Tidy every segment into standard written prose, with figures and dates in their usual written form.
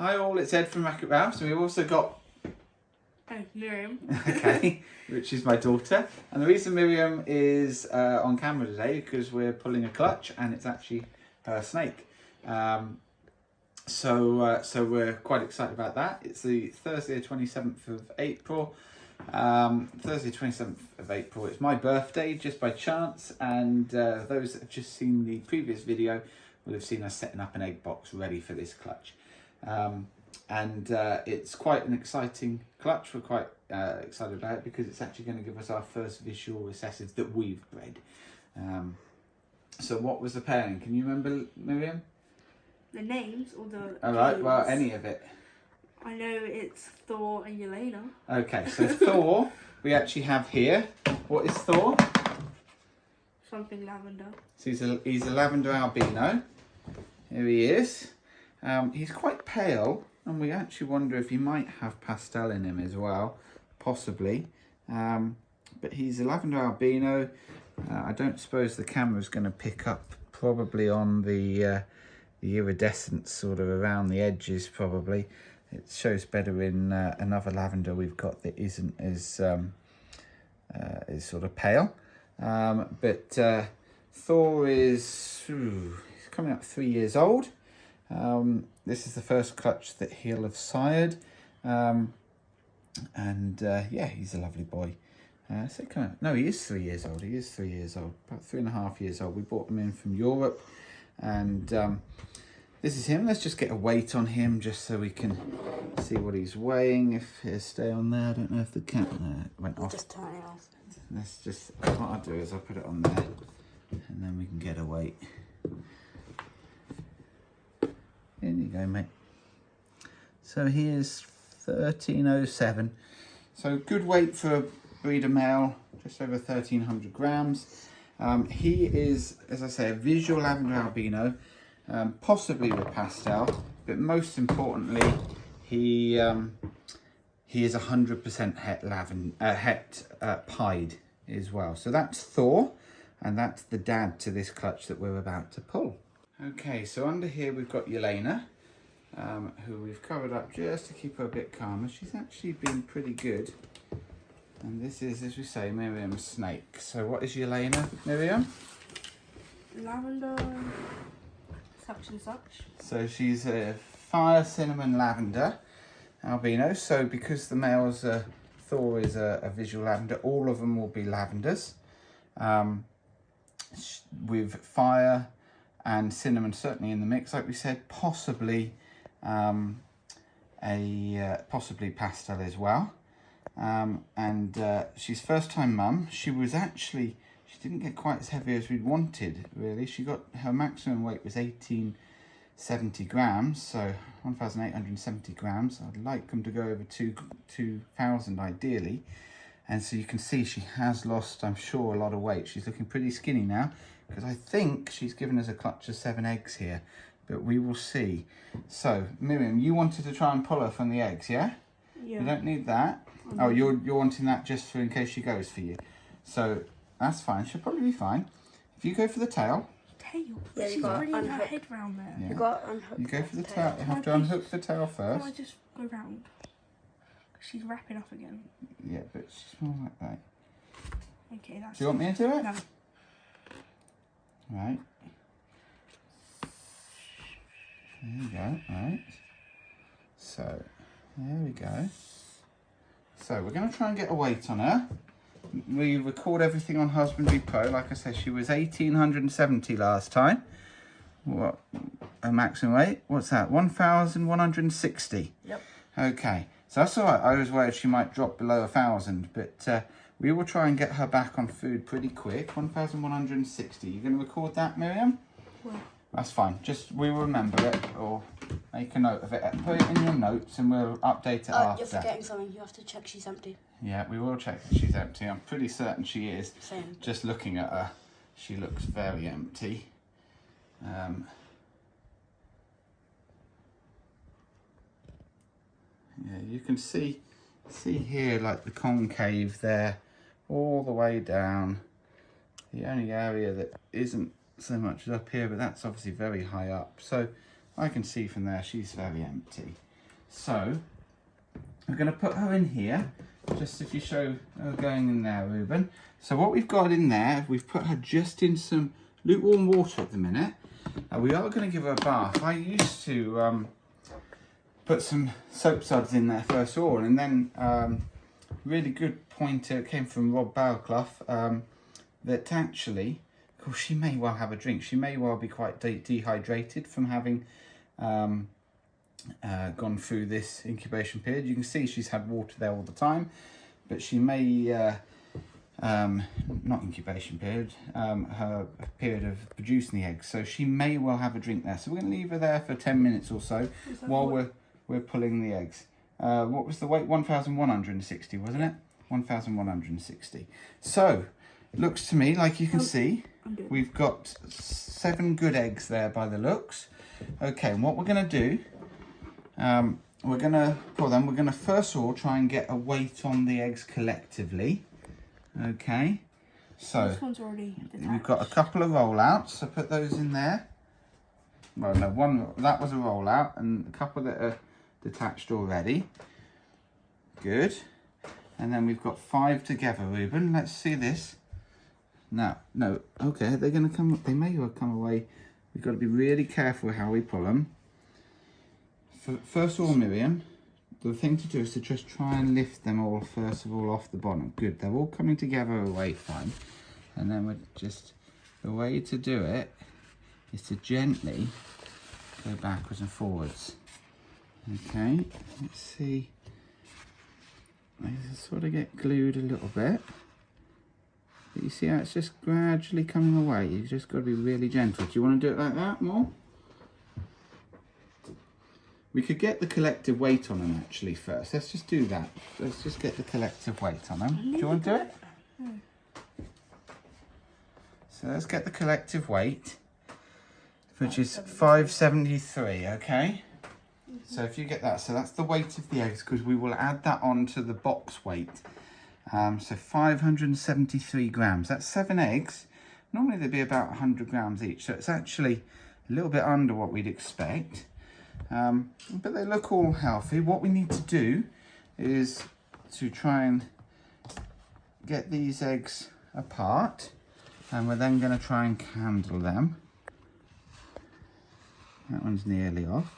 Hi all, it's Ed from Racket Ralphs, and we've also got Miriam. okay, which is my daughter. And the reason Miriam is on camera today because we're pulling a clutch and it's actually her snake. So we're quite excited about that. It's the Thursday 27th of April. Thursday 27th of April. It's my birthday just by chance, and those that have just seen the previous video will have seen us setting up an egg box ready for this clutch. It's quite an exciting clutch. We're quite excited about it because it's actually going to give us our first visual recessives that we've bred. So what was the pairing? Can you remember, Miriam? The names or the Alright, genes? well, any of it. I know it's Thor and Yelena. Okay, so Thor, we actually have here. What is Thor? Something lavender. So he's a Lavender Albino. Here he is. He's quite pale, and we actually wonder if he might have pastel in him as well, possibly. But he's a Lavender Albino. I don't suppose the camera's going to pick up probably on the iridescence sort of around the edges, probably. It shows better in another lavender we've got that isn't as sort of pale. But Thor is he's coming up 3 years old. This is the first clutch that he'll have sired. Yeah, he's a lovely boy. No, he is 3 years old. He is 3 years old, about 3.5 years old. We brought him in from Europe, and this is him. Let's just get a weight on him just so we can see what he's weighing. If he'll stay on there, I don't know if the cat went off. Just turn it off. Let's just, what I'll do is I'll put it on there and then we can get a weight. There you go, mate. So he is 1307. So good weight for a breeder male, just over 1300 grams. He is, as I say, a visual Lavender Albino. Possibly with pastel, but most importantly, he is 100% het pied as well. So that's Thor, and that's the dad to this clutch that we're about to pull. Okay, so under here we've got Yelena, who we've covered up just to keep her a bit calmer. She's actually been pretty good. And this is, as we say, Miriam's snake. So what is Yelena, Miriam? Lavender. Such and such. So she's a fire cinnamon lavender albino. So because the males Thor is a visual lavender, all of them will be lavenders, with fire and cinnamon certainly in the mix, like we said. Possibly possibly pastel as well. She's first time mum. She didn't get quite as heavy as we'd wanted, really. Her maximum weight was 1870 grams, so 1,870 grams. I'd like them to go over 2,000 ideally. And so you can see she has lost, I'm sure, a lot of weight. She's looking pretty skinny now, because I think she's given us a clutch of 7 eggs here, but we will see. So, Miriam, you wanted to try and pull her from the eggs, yeah? Yeah. You don't need that. Oh, you're wanting that just for in case she goes for you. So that's fine. She'll probably be fine. If you go for the tail. Tail? Yeah, She's already in her head round there. Yeah. You got to unhook. You go for the tail. You have to unhook the tail first. Can I just go round? She's wrapping up again. Yeah, but she's more like that. Okay, that's. Do you want me to do it? No. Right. There you go. Right. So, there we go. So we're going to try and get a weight on her. We record everything on Husbandry Pro. Like I said, she was 1,870 last time. What? A maximum weight? What's that? 1,160. Yep. Okay. So that's all right. I was worried she might drop below 1,000, but we will try and get her back on food pretty quick. 1,160. You going to record that, Miriam? Well. That's fine. Just we will remember it or make a note of it. Put it in your notes and we'll update it after. You're forgetting something. You have to check she's empty. Yeah, we will check that she's empty. I'm pretty certain she is. Same. Just looking at her, she looks very empty. Yeah, you can see here like the concave there, all the way down. The only area that isn't so much up here, but that's obviously very high up. So I can see from there she's very empty. So we're going to put her in here, just if you show her going in there, Ruben. So what we've got in there, we've put her just in some lukewarm water at the minute. We are going to give her a bath. I used to put some soap suds in there first of all, and then really good pointer came from Rob Balclough, that actually, of course, she may well have a drink. She may well be quite dehydrated from having gone through this incubation period. You can see she's had water there all the time, but she may, not incubation period, her period of producing the eggs. So she may well have a drink there. So we're going to leave her there for 10 minutes or so while we're pulling the eggs. What was the weight? 1,160, wasn't it? 1,160. So, looks to me like you can see, we've got 7 good eggs there by the looks. Okay, and what we're going to do, we're going to pour them. We're going to first of all try and get a weight on the eggs collectively. Okay, so this one's already detached. We've got a couple of rollouts, so put those in there. Well, no, one, that was a rollout, and a couple that are detached already. Good. And then we've got 5 together, Ruben. Let's see this. No, okay, they're going to come, they may well come away. We've got to be really careful how we pull them. First of all, Miriam, the thing to do is to just try and lift them all, first of all, off the bottom. Good, they're all coming together away fine. And then we're just, the way to do it is to gently go backwards and forwards. Okay, let's see. They sort of get glued a little bit. But you see how it's just gradually coming away. You've just got to be really gentle. Do you want to do it like that more? We could get the collective weight on them actually first. Let's just do that. Let's just get the collective weight on them. Do you want to do it? So let's get the collective weight, which is 573, okay? So if you get that, so that's the weight of the eggs, because we will add that on to the box weight. So 573 grams, that's 7 eggs. Normally they'd be about 100 grams each, so it's actually a little bit under what we'd expect. But they look all healthy. What we need to do is to try and get these eggs apart, and we're then going to try and candle them. That one's nearly off.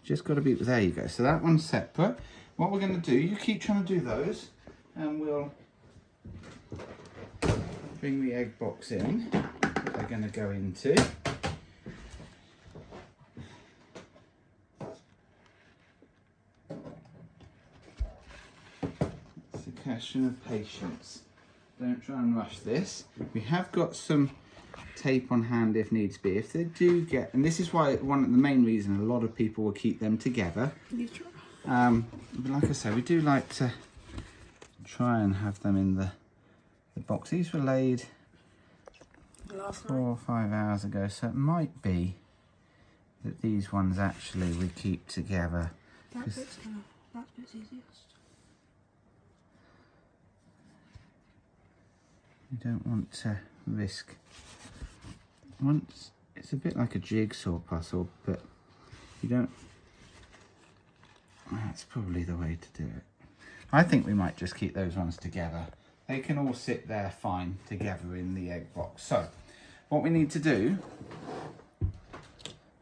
Just got to be, there you go. So that one's separate. What we're going to do, you keep trying to do those, and we'll bring the egg box in that they're going to go into. It's a question of patience. Don't try and rush this. We have got some tape on hand if needs be. If they do get, and this is why one of the main reason a lot of people will keep them together. But like I say, we do like to try and have them in the box. These were laid 4 or 5 hours ago, so it might be that these ones actually we keep together. That bit's easiest. You don't want to risk. Once it's a bit like a jigsaw puzzle, but you don't. That's probably the way to do it. I think we might just keep those ones together. They can all sit there fine together in the egg box. So what we need to do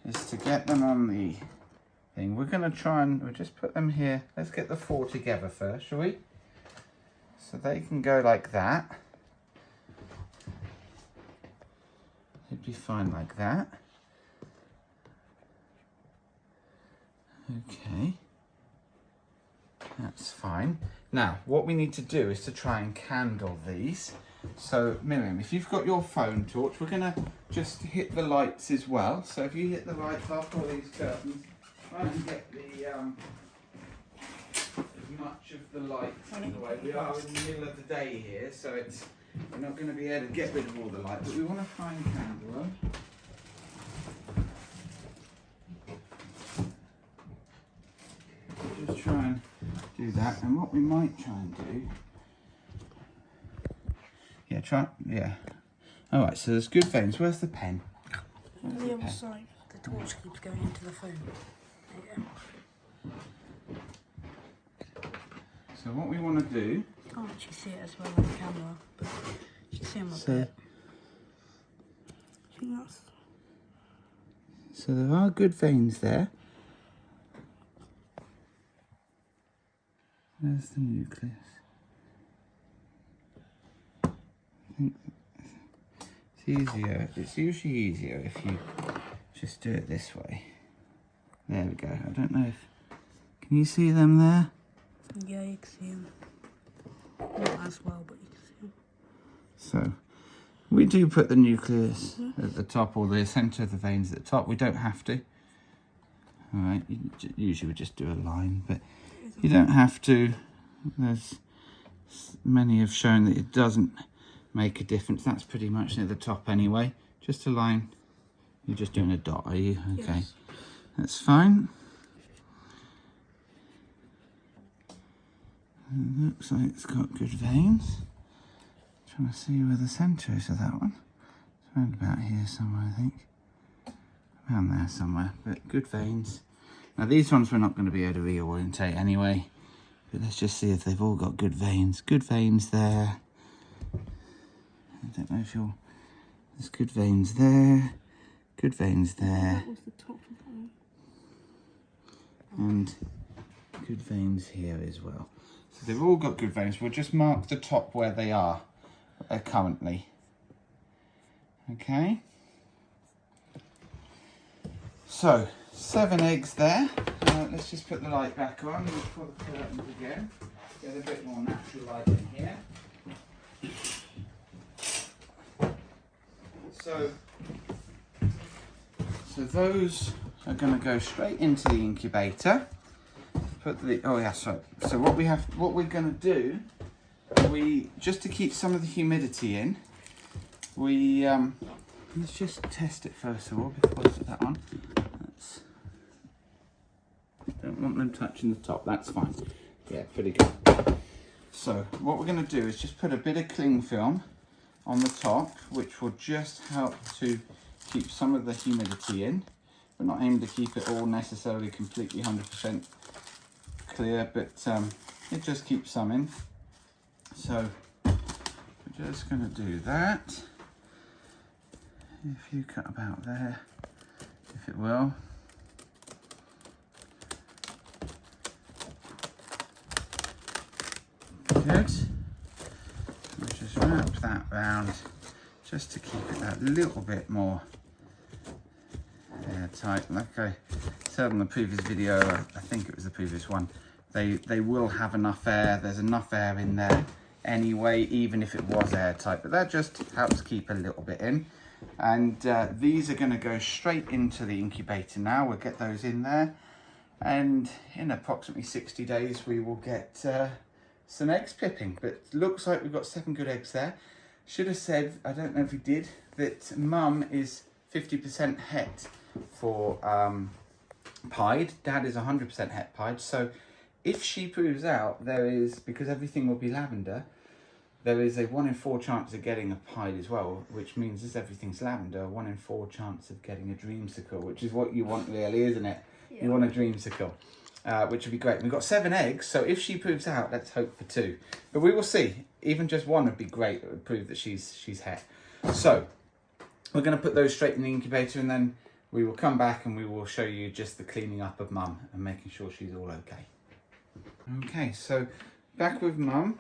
is to get them on the thing. We're going to try and we'll just put them here. Let's get the 4 together first, shall we? So they can go like that. It'd be fine like that. Okay. That's fine. Now, what we need to do is to try and candle these. So, Miriam, if you've got your phone torch, we're going to just hit the lights as well. So if you hit the lights after all these curtains, try and get the as much of the light in the way. We are in the middle of the day here, so it's we're not going to be able to get rid of all the light, but we want to try and candle them. Just try and do that, and what we might try and do, alright, so there's good veins. Where's the pen? On the other side. The torch keeps going into the phone. There you So what we want to do... Can't actually see it as well on the camera, but you can see them a bit. I think that's... So there are good veins there. There's the nucleus. I think it's easier. It's usually easier if you just do it this way. There we go. I don't know if... Can you see them there? Yeah, you can see them. Not as well, but you can see them. So we do put the nucleus at the top, or the centre of the veins at the top. We don't have to. All right. Usually we just do a line, but you don't have to. There's many have shown that it doesn't make a difference. That's pretty much near the top anyway. Just a line. You're just doing a dot, are you? Okay. Yes. That's fine. It looks like it's got good veins. Trying to see where the centre is of that one. It's around about here somewhere, I think. Around there somewhere, but good veins. Now these ones we're not going to be able to reorientate anyway, but let's just see if they've all got good veins. Good veins there. I don't know if you'll... There's good veins there. Good veins there. That was the top of them. And good veins here as well. So they've all got good veins. We'll just mark the top where they are currently. Okay. So 7 eggs there. Let's just put the light back on. We'll put the curtains again. Get a bit more natural light in here. So those are going to go straight into the incubator. Put the So what we're going to do, we just to keep some of the humidity in, we let's just test it first of all before I put that on. Don't want them touching the top. That's fine. Yeah, pretty good. So what we're going to do is just put a bit of cling film on the top, which will just help to keep some of the humidity in. We're not aiming to keep it all necessarily completely 100% clear, but it just keeps some in. So we're just going to do that. If you cut about there, if it will. Good. We'll just wrap that round just to keep it that little bit more airtight. Like I said on the previous video, I think it was the previous one, they will have enough air. There's enough air in there anyway, even if it was airtight, but that just helps keep a little bit in. And these are going to go straight into the incubator now. We'll get those in there, and in approximately 60 days we will get some eggs pipping. But looks like we've got 7 good eggs there. Should have said, I don't know if we did, that mum is 50% het for pied. Dad is 100% het pied. So if she proves out, there is, because everything will be lavender, there is a 1 in 4 chance of getting a pied as well, which means as everything's lavender, a 1 in 4 chance of getting a dreamsicle, which is what you want really, isn't it? Yeah. You want a dreamsicle, which would be great. We've got 7 eggs, so if she proves out, let's hope for 2. But we will see. Even just 1 would be great. It would prove that she's het. So we're going to put those straight in the incubator, and then we will come back and we will show you just the cleaning up of mum and making sure she's all okay. Okay, so back with mum,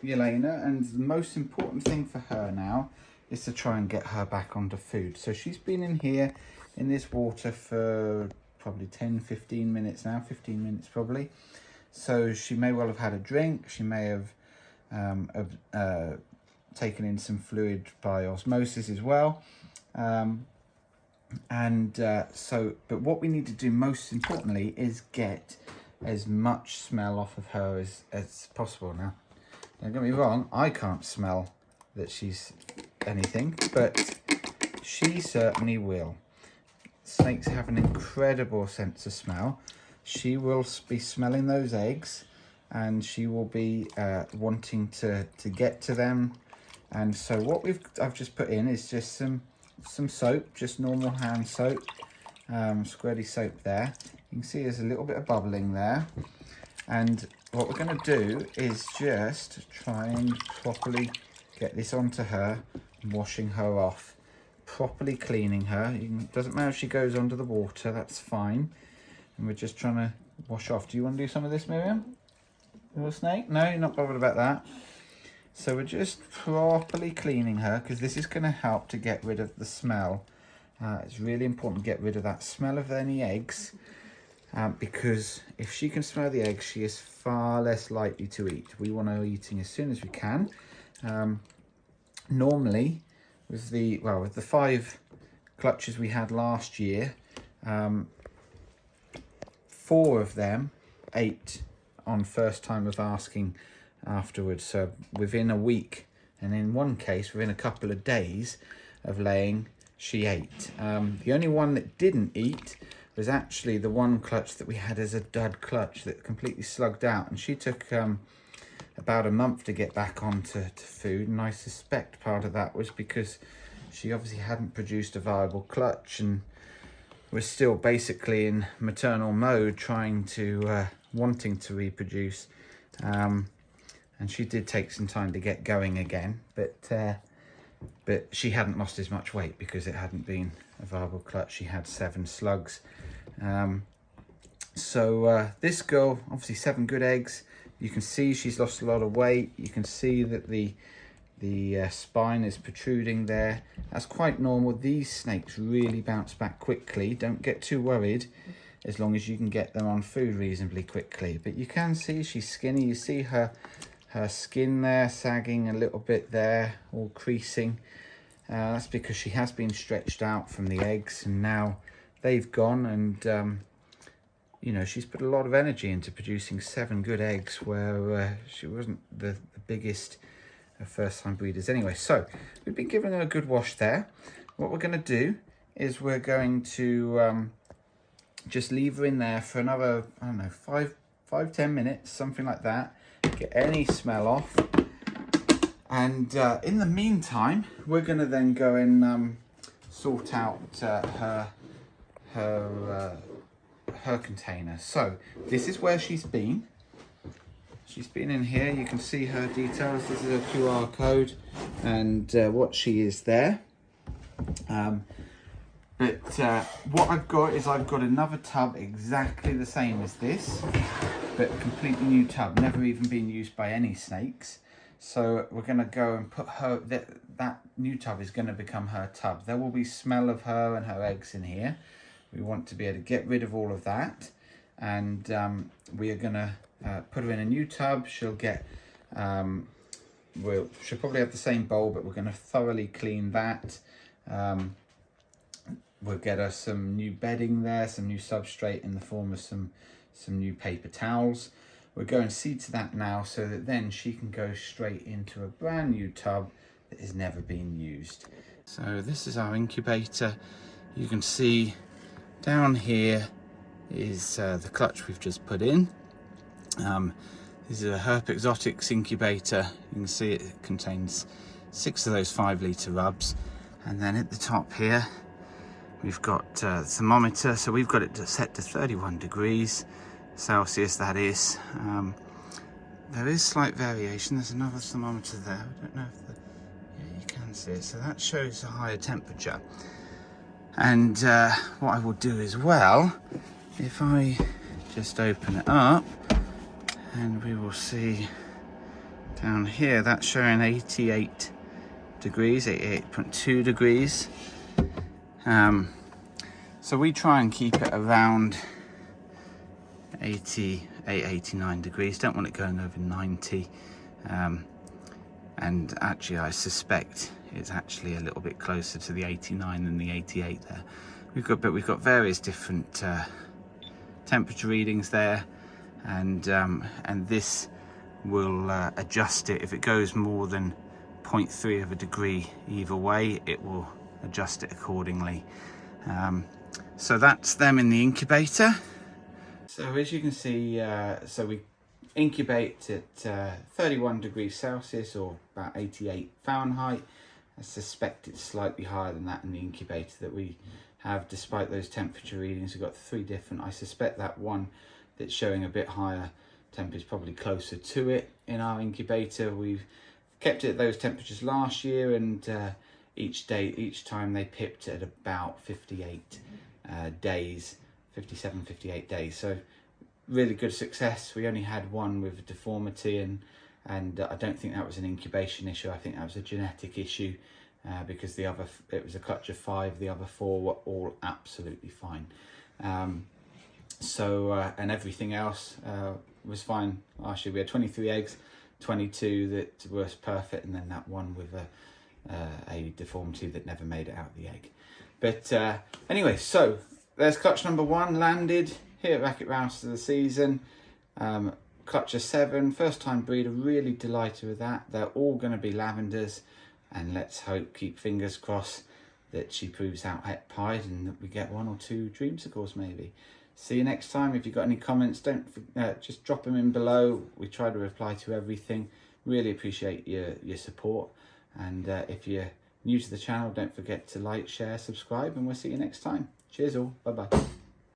Yelena, and the most important thing for her now is to try and get her back onto food. So she's been in here in this water for probably 10-15 minutes now, 15 minutes probably. So she may well have had a drink. She may have taken in some fluid by osmosis as well. But what we need to do most importantly is get as much smell off of her as possible. Now, don't get me wrong, I can't smell that she's anything, but she certainly will. Snakes have an incredible sense of smell. She will be smelling those eggs, and she will be wanting to get to them. And so what I've just put in is just some soap, just normal hand soap, squirty soap there. You can see there's a little bit of bubbling there. And what we're going to do is just try and properly get this onto her, washing her off, properly cleaning her. Doesn't matter if she goes under the water, that's fine. And we're just trying to wash off. Do you want to do some of this, Miriam? Little snake? No, you're not bothered about that. So we're just properly cleaning her because this is going to help to get rid of the smell. It's really important to get rid of that smell of any eggs. Because if she can smell the eggs, she is far less likely to eat. We want her eating as soon as we can. Normally, with the 5 clutches we had last year, 4 of them ate on first time of asking afterwards. So within a week, and in one case, within a couple of days of laying, she ate. The only one that didn't eat was actually the one clutch that we had as a dud clutch that completely slugged out, and she took about a month to get back onto food, and I suspect part of that was because she obviously hadn't produced a viable clutch and was still basically in maternal mode, trying to wanting to reproduce, and she did take some time to get going again, but she hadn't lost as much weight because it hadn't been a viable clutch. She had 7 slugs. So this girl, obviously 7 good eggs. You can see she's lost a lot of weight. You can see that the spine is protruding there. That's quite normal. These snakes really bounce back quickly. Don't get too worried as long as you can get them on food reasonably quickly. But you can see she's skinny. You see her skin there sagging a little bit there, all creasing. That's because she has been stretched out from the eggs, and now they've gone, and you know, she's put a lot of energy into producing 7 good eggs where she wasn't the biggest of first-time breeders anyway. So we've been giving her a good wash there. What we're going to do is we're going to just leave her in there for another, I don't know, 5-10 minutes, something like that. Get any smell off. And in the meantime, we're going to then go and sort out her container. So this is where she's been. She's been in here. You can see her details. This is a QR code and what she is there. But what I've got is I've got another tub exactly the same as this, but a completely new tub, never even been used by any snakes. So we're going to go and put her, that new tub is going to become her tub. There will be smell of her and her eggs in here. We want to be able to get rid of all of that. And we are going to put her in a new tub. She'll get, she'll probably have the same bowl, but we're going to thoroughly clean that. We'll get her some new bedding there, some new substrate in the form of some new paper towels. We're going to see to that now so that then she can go straight into a brand new tub that has never been used. So this is our incubator. You can see down here is the clutch we've just put in. This is a Herp Exotics incubator. You can see it contains 6 of those 5-litre rubs. And then at the top here, we've got the thermometer. So we've got it set to 31 degrees Celsius, that is. There is slight variation. There's another thermometer there. I don't know if yeah, you can see it. So that shows a higher temperature. And what I will do as well, if I just open it up, and we will see down here, that's showing 88 degrees, 88.2 degrees. So we try and keep it around 88, 89 degrees. Don't want it going over 90. And actually I suspect it's actually a little bit closer to the 89 than the 88 there. We've got various different temperature readings there, and this will adjust it. If it goes more than 0.3 of a degree either way, it will adjust it accordingly. So that's them in the incubator. So as you can see, so we incubate at 31 degrees Celsius or about 88 Fahrenheit. I suspect it's slightly higher than that in the incubator that we have, despite those temperature readings. We've got 3 different. I suspect that one that's showing a bit higher temp is probably closer to it in our incubator. We've kept it at those temperatures last year, and each time they pipped at about 58 days, 57, 58 days. So really good success. We only had one with a deformity, and I don't think that was an incubation issue. I think that was a genetic issue, because it was a clutch of 5. The other 4 were all absolutely fine. And everything else was fine last year. We had 23 eggs, 22 that were perfect, and then that one with a deformity that never made it out of the egg. But anyway, so there's clutch number 1 landed here at Racket Rouse of the season. Clutch of 7, first time breeder, really delighted with that. They're all going to be lavenders, and let's hope, keep fingers crossed, that she proves out at Pied and that we get 1 or 2 Dreamsicles maybe. See you next time. If you've got any comments, just drop them in below. We try to reply to everything. Really appreciate your support. And if you're new to the channel, don't forget to like, share, subscribe, and we'll see you next time. Cheers all. Bye bye.